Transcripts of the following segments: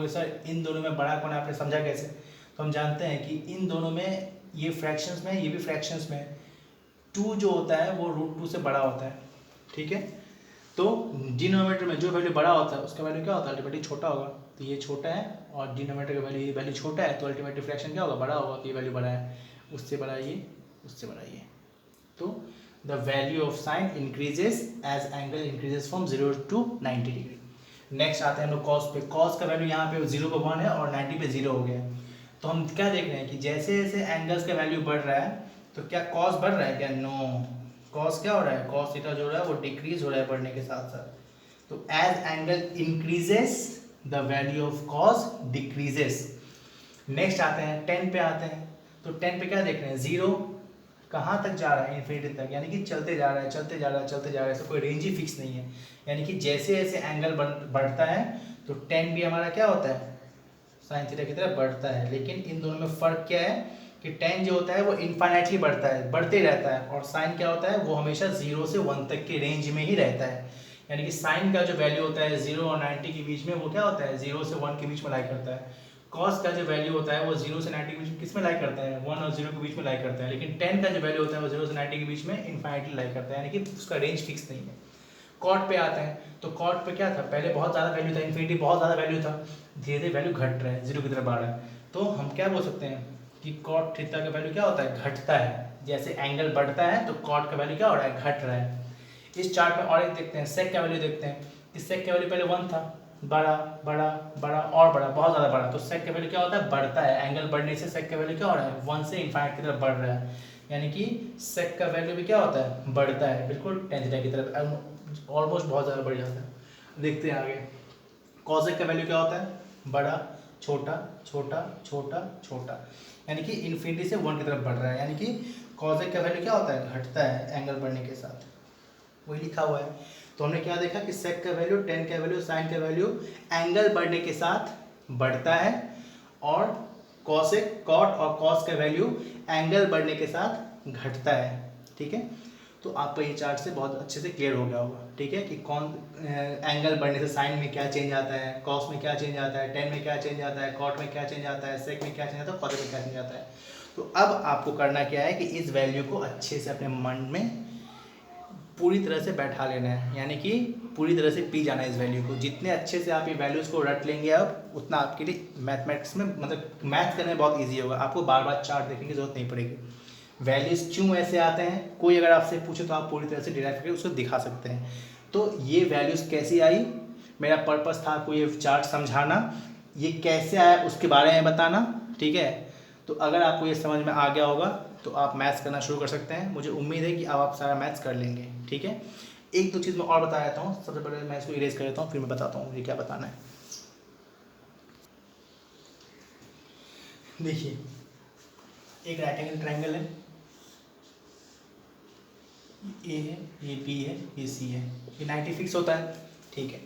Sir इन दोनों में बड़ा कौन है, आपने समझा कैसे? तो हम जानते हैं कि इन दोनों में ये फ्रैक्शंस में, ये भी फ्रैक्शंस में, 2 जो होता है वो √2 से बड़ा होता है। ठीक है, तो डिनोमिनेटर में जो वैल्यू बड़ा होता है उसका वैल्यू क्या होता है? अल्टीमेटली छोटा होगा। तो ये छोटा है और डिनोमिनेटर का वैल्यू छोटा है, तो अल्टीमेटली फ्रैक्शन क्या होगा? बड़ा होगा। तो ये वैल्यू बड़ा है, उससे बड़ा ये, उससे बड़ा ये। तो the value of sine increases as angle increases from 0 to 90 degree. Next आते हैं हम लोग कॉस पे। कॉस का वैल्यू यहाँ पे 0 पे 1 है और 90 पे 0 हो गया है। तो हम क्या देख रहे हैं कि जैसे जैसे एंगल्स का वैल्यू बढ़ रहा है तो क्या कॉस बढ़ रहा है क्या? नो, कॉस क्या हो रहा है? कॉस थीटा जो हो रहा है वो डिक्रीज हो रहा है बढ़ने के साथ साथ। तो as angle increases the value of cos decreases. Next आते हैं 10 पे आते हैं। तो 10 पे क्या देख रहे हैं? 0 कहाँ तक जा रहा है? इन्फिनिटी तक, यानी कि चलते जा रहा है, चलते जा रहा है, चलते जा रहा है। इसका कोई रेंज ही फिक्स नहीं है। यानी कि जैसे जैसे एंगल बढ़ता है तो 10 भी हमारा क्या होता है? साइन थीटा की तरह बढ़ता है। लेकिन इन दोनों में फ़र्क क्या है कि 10 जो होता है वो इनफाइनाइटली बढ़ता है, बढ़ते रहता है, और साइन क्या होता है? वो हमेशा 0 से 1 तक के रेंज में ही रहता है। यानी कि साइन का जो वैल्यू होता है 0 और 90 के बीच में, वो क्या होता है? 0 से 1 के बीच में लाई करता है। कॉस का जो वैल्यू होता है वो 0 से 90 के बीच में किस में लाई करता है? 1 और 0 के बीच में लाई करता है। लेकिन 10 का जो वैल्यू होता है वो 0 से 90 के बीच में इनफाइनाइटली लाई करता है, यानी कि उसका रेंज फिक्स नहीं है। कॉट पे आते हैं। तो कॉट पे क्या था? पहले बहुत ज़्यादा वैल्यू था, इन्फिनिटी बहुत ज़्यादा वैल्यू था, धीरे धीरे वैल्यू घट रहा है, 0 की तरफ बढ़ रहा है। तो हम क्या बोल सकते हैं कि कॉट थीटा का वैल्यू क्या होता है? घटता है। जैसे एंगल बढ़ता है तो कॉट का वैल्यू क्या हो रहा है? घट रहा है। इस चार्ट में और एक देखते हैं, सेक का वैल्यू देखते हैं। इस सेक का वैल्यू पहले 1 था, बड़ा बड़ा बड़ा और बड़ा, बहुत ज़्यादा बड़ा। तो सेक का वैल्यू क्या होता है? बढ़ता है। एंगल बढ़ने से सेक का वैल्यू क्या हो रहा है? 1 से इनफाइनाइट की तरफ बढ़ रहा है। यानी कि सेक का वैल्यू भी क्या होता है? बढ़ता है, बिल्कुल टेन थीटा की तरफ, ऑलमोस्ट बहुत ज़्यादा बढ़ जाता है। देखते हैं आगे। कॉसेक का वैल्यू क्या होता है? बड़ा छोटा छोटा छोटा छोटा, यानी कि इन्फिनिटी से 1 की तरफ बढ़ रहा है। यानी कि कॉसेक का वैल्यू क्या होता है? घटता है एंगल बढ़ने के साथ, वही लिखा हुआ है। तो हमने क्या देखा कि सेक का वैल्यू, टेन का वैल्यू, साइन का वैल्यू एंगल बढ़ने के साथ बढ़ता है, और कॉसेक, कॉट और कॉस का वैल्यू एंगल बढ़ने के साथ घटता है। ठीक है, तो आपको ये चार्ट से बहुत अच्छे से क्लियर हो गया होगा। ठीक है, कि कौन एंगल बढ़ने से साइन में क्या चेंज आता है, कॉस में क्या चेंज आता है, टेन में क्या चेंज आता है, कॉट में क्या चेंज आता है, सेक में क्या चेंज आता है, कॉसेक में क्या चेंज आता है। तो अब आपको करना क्या है कि इस वैल्यू को अच्छे से अपने मन में पूरी तरह से बैठा लेना है, यानी कि पूरी तरह से पी जाना है इस वैल्यू को। जितने अच्छे से आप ये वैल्यूज़ को रट लेंगे अब, उतना आपके लिए मैथमेटिक्स में, मतलब मैथ करने में बहुत इजी होगा। आपको बार बार चार्ट देखने की जरूरत नहीं पड़ेगी। वैल्यूज़ क्यों ऐसे आते हैं, कोई अगर आपसे पूछे तो आप पूरी तरह से डिराइव करके उसको दिखा सकते हैं। तो ये वैल्यूज़ कैसी आई, मेरा पर्पस था आपको ये चार्ट समझाना, ये कैसे आया उसके बारे में बताना। ठीक है, तो अगर आपको ये समझ में आ गया होगा तो आप मैथ्स करना शुरू कर सकते हैं। मुझे उम्मीद है कि अब आप सारा मैथ्स कर लेंगे। ठीक है, एक दो चीज़ मैं और बता देता हूँ। सबसे पहले मैं इसको इरेज कर देता हूँ, फिर मैं बताता हूँ मुझे क्या बताना है। देखिए, एक राइट एंगल ट्रायंगल है, ए है, ये बी है, ये सी है, ये 90 फिक्स होता है। ठीक है,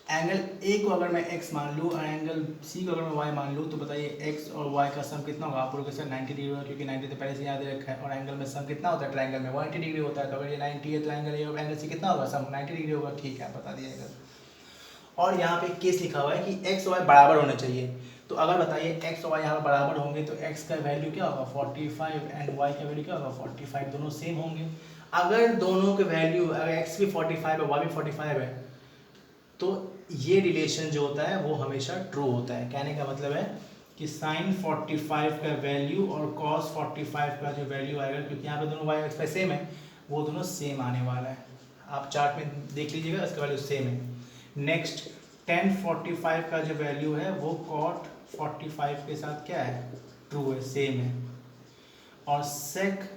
एंगल ए को अगर मैं x मान लूँ और एंगल सी को अगर मैं y मान लूँ, तो बताइए x और y का सम कितना होगा? आप लोगों के साथ 90 डिग्री होगा, क्योंकि 90 तो पहले से याद रखा है। और एंगल में सम कितना होता है? ट्रायंगल में 180 डिग्री होता है। तो अगर ये 90 है तो एंगल ए और एंगल सी कितना होगा? सम 90 डिग्री होगा। ठीक है, बता दिया एंगल। और यहाँ पे केस लिखा हुआ है कि x और y बराबर होने चाहिए। तो अगर बताइए x और y यहाँ पर बराबर होंगे तो x का वैल्यू क्या होगा? 45, एंड y का वैल्यू क्या होगा? 45, दोनों सेम होंगे। अगर दोनों के वैल्यू, अगर x भी 45 है, y भी 45 है, तो ये रिलेशन जो होता है वो हमेशा ट्रू होता है। कहने का मतलब है कि साइन 45 का वैल्यू और कॉस 45 का जो वैल्यू आएगा, क्योंकि यहाँ पे दोनों y एक्स सेम है, वो दोनों सेम आने वाला है। आप चार्ट में देख लीजिएगा, इसका वैल्यू सेम है। नेक्स्ट, tan 45 का जो वैल्यू है वो cot 45 के साथ क्या है? ट्रू है, सेम है। और sec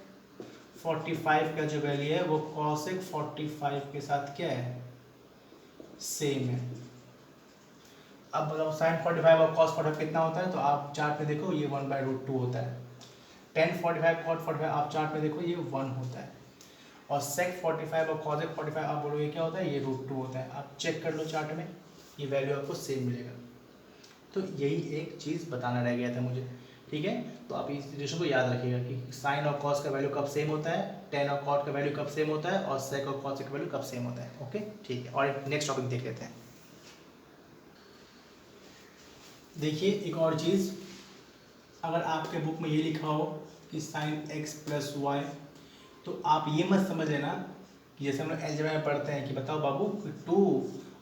45 का जो वैल्यू है वो cosec 45 के साथ क्या है? सेम है। अब बताओ साइन 45 और कॉस 45 कितना होता है? तो आप चार्ट में देखो, ये 1/√2 होता है। tan 45 cot 45 आप चार्ट में देखो, ये 1 होता है। और sec 45 और cosec 45 आप बोलोगे क्या होता है? ये √2 होता है। आप चेक कर लो चार्ट में, ये वैल्यू आपको सेम मिलेगा। तो यही एक चीज़ बताना रह गया था मुझे। ठीक है, तो आप इस रिलेशन को याद रखिएगा कि साइन और कॉस का वैल्यू कब सेम होता है, tan और cot का वैल्यू कब सेम होता है, और sec और cosec का वैल्यू कब सेम होता है। ओके, ठीक है, और नेक्स्ट टॉपिक देख लेते हैं। देखिए एक और चीज़, अगर आपके बुक में ये लिखा हो कि साइन एक्स प्लस वाई, तो आप ये मत समझ लेना कि जैसे हम लोग अलजेब्रा में पढ़ते हैं कि बताओ बाबू 2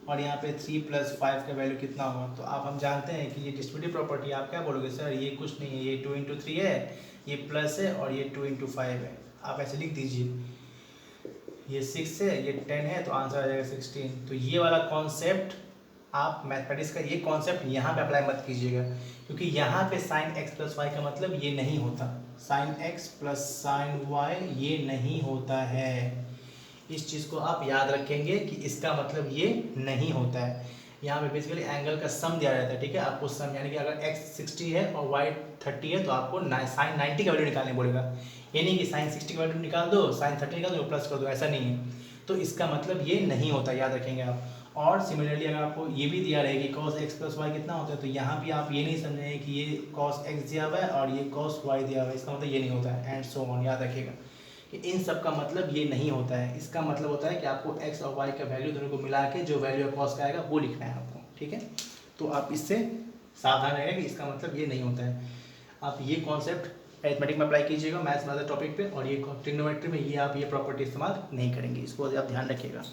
और यहाँ पे 3 + 5 का वैल्यू कितना होगा। तो आप हम जानते हैं कि ये डिस्ट्रीब्यूटिव प्रॉपर्टी, आप क्या बोलोगे सर ये कुछ नहीं है, ये 2 × 3 है, ये प्लस है और ये 2 × 5 है। आप ऐसे लिख दीजिए, ये 6 है, ये 10 है, तो आंसर आ जाएगा 16। तो ये वाला कॉन्सेप्ट आप मैथमेटिक्स का ये कॉन्सेप्ट यहाँ पे अप्लाई मत कीजिएगा, क्योंकि यहाँ पे साइन एक्स प्लस वाई का मतलब ये नहीं होता। Sine x plus sine y ये नहीं होता है। इस चीज़ को आप याद रखेंगे कि इसका मतलब ये नहीं होता है। यहाँ पे बेसिकली एंगल का सम दिया रहता है, ठीक है। आपको सम यानी कि अगर x 60 है और y 30 है तो आपको साइन 90 का वैल्यू निकालने बोलेगा। ये नहीं कि साइन 60 का वैल्यू निकाल दो, साइन 30 निकाल दो, प्लस कर दो, ऐसा नहीं है। तो इसका मतलब ये नहीं होता, याद रखेंगे आप। और सिमिलरली अगर आपको ये भी दिया रहेगा कि cos x प्लस वाई कितना होता है, तो यहाँ भी आप ये नहीं समझेंगे कि ये cos x दिया हुआ है और ये cos y दिया हुआ है, इसका मतलब ये नहीं होता है, एंड सो ऑन। याद रखिएगा कि इन सब का मतलब ये नहीं होता है। इसका मतलब होता है कि आपको x और y का वैल्यू दोनों को मिला के जो वैल्यू cos का आएगा वो लिखना है आपको, ठीक है। तो आप इससे सावधान रहें कि इसका मतलब ये नहीं होता है। आप ये कॉन्सेप्ट अरिथमेटिक में अप्लाई कीजिएगा, मैथ्स वाले टॉपिक पे, और ये ट्रिग्नोमेट्री में ये आप ये प्रॉपर्टी इस्तेमाल नहीं करेंगे, इसको आप ध्यान रखिएगा।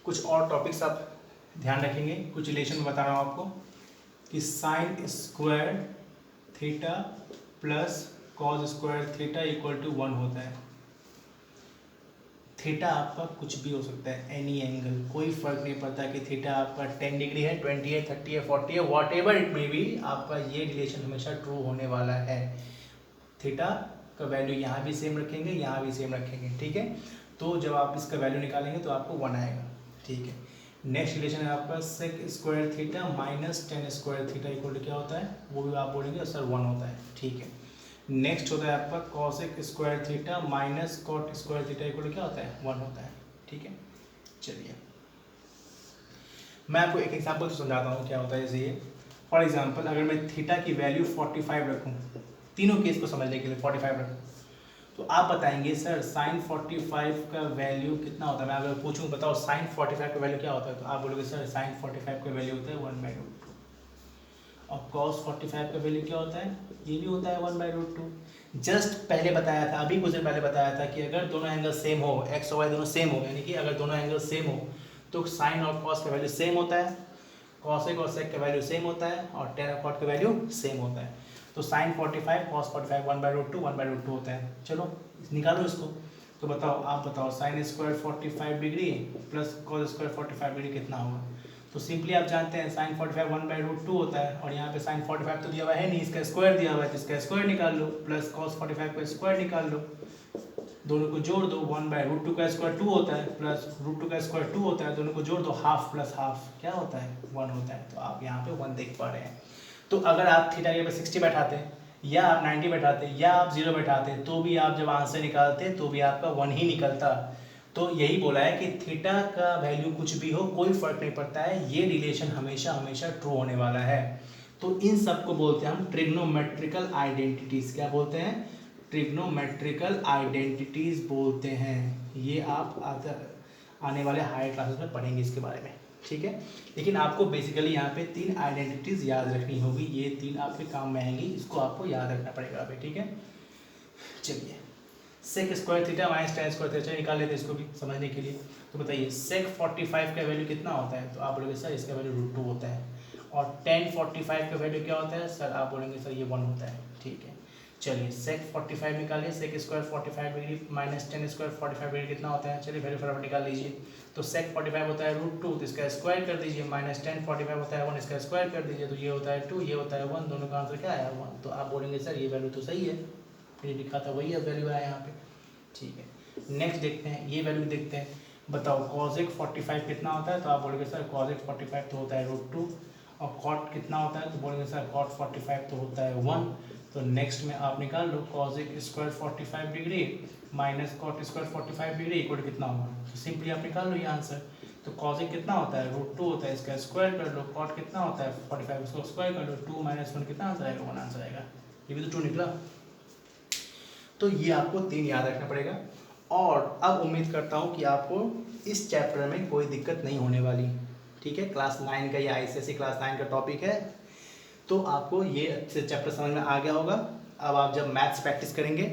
कुछ और टॉपिक्स आप ध्यान रखेंगे, कुछ रिलेशन बता रहा हूँ आपको कि sine square theta plus cos square theta equal to 1 होता है। थीटा आपका कुछ भी हो सकता है, एनी एंगल, कोई फर्क नहीं पड़ता कि थीटा आपका 10 डिग्री है, 20 है, 30 है, 40 है, what ever it may be, आपका ये रिलेशन हमेशा ट्रू होने वाला है। थीटा का वैल्यू यहाँ भी सेम रखेंगे, यहाँ भी सेम रखेंगे, ठीक है। तो जब आप इसका वैल्यू निकालेंगे तो आपको 1 आएगा, ठीक है। नेक्स्ट रिलेशन है आपका sec square theta minus tan square theta equal to क्या होता है, वो भी आप बोलेंगे सर 1 होता है, ठीक है। नेक्स्ट होता है आपका cosec square theta minus cot square theta equal to क्या होता है, 1 होता है, ठीक है। चलिए मैं आपको एक एग्जांपल से समझाता हूँ क्या होता है। जैसे फॉर एग्जांपल अगर मैं थीटा की वैल्यू 45 रखूँ, तीनों केस को समझने के लिए 45 रखूँ, तो आप बताएंगे सर साइन 45 का वैल्यू कितना होता है। मैं अगर पूछूँ बताओ साइन 45 का वैल्यू क्या होता है, तो आप बोलोगे सर साइन 45 का वैल्यू होता है 1/√2। और cos 45 का वैल्यू क्या होता है, ये भी होता है 1/√2। जस्ट पहले बताया था, अभी कुछ देर पहले बताया था कि अगर दोनों एंगल सेम हो, एक्स और वाई दोनों सेम हो, यानी कि अगर दोनों एंगल सेम हो तो साइन और कॉस का वैल्यू सेम होता है, कॉसेक और सेक का वैल्यू सेम होता है, और टेन और कॉट का वैल्यू सेम होता है। तो साइन 45 कॉस 45 1/√2 होता है। चलो निकालो इसको। तो बताओ, आप बताओ sine square 45 degree plus cos square 45 degree कितना होगा। तो सिंपली आप जानते हैं साइन 45 1/√2 होता है, और यहाँ पे साइन 45 तो दिया हुआ है नहीं, इसका स्क्वायर दिया हुआ है, तो इसका स्क्वायर निकाल लो, प्लस कॉस 45 का स्क्वायर निकाल लो, दोनों को जोड़ दो, 1/√2 का स्क्वायर 2 होता है, प्लस √2 का स्क्वायर 2 होता है, दोनों को जोड़ दो, हाफ प्लस हाफ क्या होता है, 1 होता है। तो आप यहाँ पे 1 देख पा रहे हैं। तो अगर आप थीटा के 60 बैठाते, या आप 90 बैठाते, या आप 0 बैठाते, तो भी आप जब आंसर निकालते तो भी आपका 1 ही निकलता। तो यही बोला है कि थीटा का वैल्यू कुछ भी हो, कोई फर्क नहीं पड़ता है, ये रिलेशन हमेशा हमेशा ट्रू होने वाला है। तो इन सब को बोलते हैं हम ट्रिग्नोमेट्रिकल आइडेंटिटीज। क्या बोलते हैं, ट्रिग्नोमेट्रिकल आइडेंटिटीज बोलते हैं। ये आप आने वाले हायर क्लासेस में पढ़ेंगे इसके बारे में, ठीक है। लेकिन आपको बेसिकली यहाँ पे 3 आइडेंटिटीज याद रखनी होगी, ये 3 आपके काम में आएंगी, इसको आपको याद रखना पड़ेगा अभी, ठीक है। चलिए sec square theta minus tan square theta निकाल लेते हैं इसको भी समझने के लिए। तो बताइए सेक 45 का वैल्यू कितना होता है, तो आप बोलेंगे सर इसका वैल्यू √2 होता है। और टेन 45 का वैल्यू क्या होता है, सर आप बोलेंगे सर ये 1 होता है, ठीक है। चलिए सेक 45 निकालिए, sec square 45 degree minus tan square 45 degree कितना होता है, चलिए वैल्यू फटाफट निकाल लीजिए। तो सेक 45 होता है √2, तो इसका स्क्वायर कर दीजिए, माइनस टेन 45 होता है 1, इसका स्क्वायर कर दीजिए, तो ये होता है 2, ये होता है 1, दोनों का आंसर क्या आया 1। तो आप बोलेंगे सर ये वैल्यू तो सही है, ये लिखा था वही है वैल्यू आया यहाँ पे, ठीक है। नेक्स्ट देखते हैं, ये वैल्यू देखते हैं। बताओ कॉसेक 45 कितना होता है, तो आप बोलेंगे सर कॉसेक 45 तो होता है √2। और कॉट कितना होता है, तो बोलेंगे सर कॉट 45 तो होता है 1। तो नेक्स्ट में आप निकाल लो cosec square 45 degree minus cot square 45 degree equal कितना होगा। तो सिंपली आप निकाल लो ये आंसर। तो कॉसेक कितना होता है √2 होता है, इसका स्क्वायर कर लो, कॉट कितना होता है 45, उसको स्क्वायर कर लो, 2 - 1 कितना आंसर आएगा, 1 आंसर आएगा। ये भी तो 2 निकला। तो ये आपको 3 याद रखना पड़ेगा। और अब उम्मीद करता हूँ कि आपको इस चैप्टर में कोई दिक्कत नहीं होने वाली, ठीक है, क्लास 9 का ये ICSE क्लास 9 का टॉपिक है। तो आपको ये अच्छे चैप्टर समझ में आ गया होगा। अब आप जब मैथ्स प्रैक्टिस करेंगे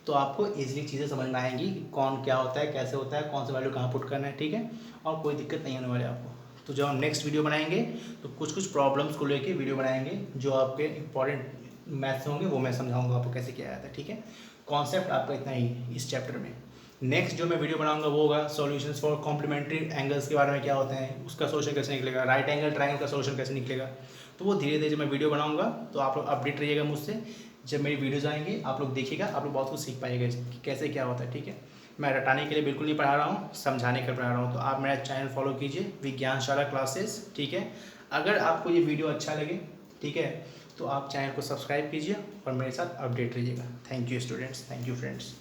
तो आपको ईजिली चीज़ें समझ में आएंगी कि कौन क्या होता है, कैसे होता है, कौन सा वैल्यू कहाँ पुट करना है, ठीक है, और कोई दिक्कत नहीं होने वाली आपको। तो जब हम नेक्स्ट वीडियो बनाएंगे तो कुछ कुछ प्रॉब्लम्स को लेके वीडियो बनाएंगे जो आपके इंपॉर्टेंट मैथ्स होंगे, वो मैं समझाऊंगा आपको कैसे किया जाता है, ठीक है। कॉन्सेप्ट आपका इतना ही इस चैप्टर में। नेक्स्ट जो मैं वीडियो बनाऊंगा वो होगा सॉल्यूशंस फॉर कॉम्प्लीमेंट्री एंगल्स के बारे में, क्या होते हैं, उसका सोल्यूशन कैसे निकलेगा, राइट एंगल ट्रायंगल का सोल्यूशन कैसे निकलेगा। तो वो धीरे धीरे जब मैं वीडियो बनाऊंगा तो आप लोग अपडेट रहिएगा मुझसे। जब मेरी वीडियोज़ आएंगे आप लोग देखिएगा, आप लोग बहुत कुछ सीख पाइएगा कि कैसे क्या होता है, ठीक है। मैं रटाने के लिए बिल्कुल नहीं पढ़ा रहा हूँ, समझाने के लिए पढ़ा रहा हूँ। तो आप मेरा चैनल फॉलो कीजिए, विज्ञानशाला क्लासेस, ठीक है। अगर आपको ये वीडियो अच्छा लगे, ठीक है, तो आप चैनल को सब्सक्राइब कीजिए और मेरे साथ अपडेट रहिएगा। Thank you students, thank you friends.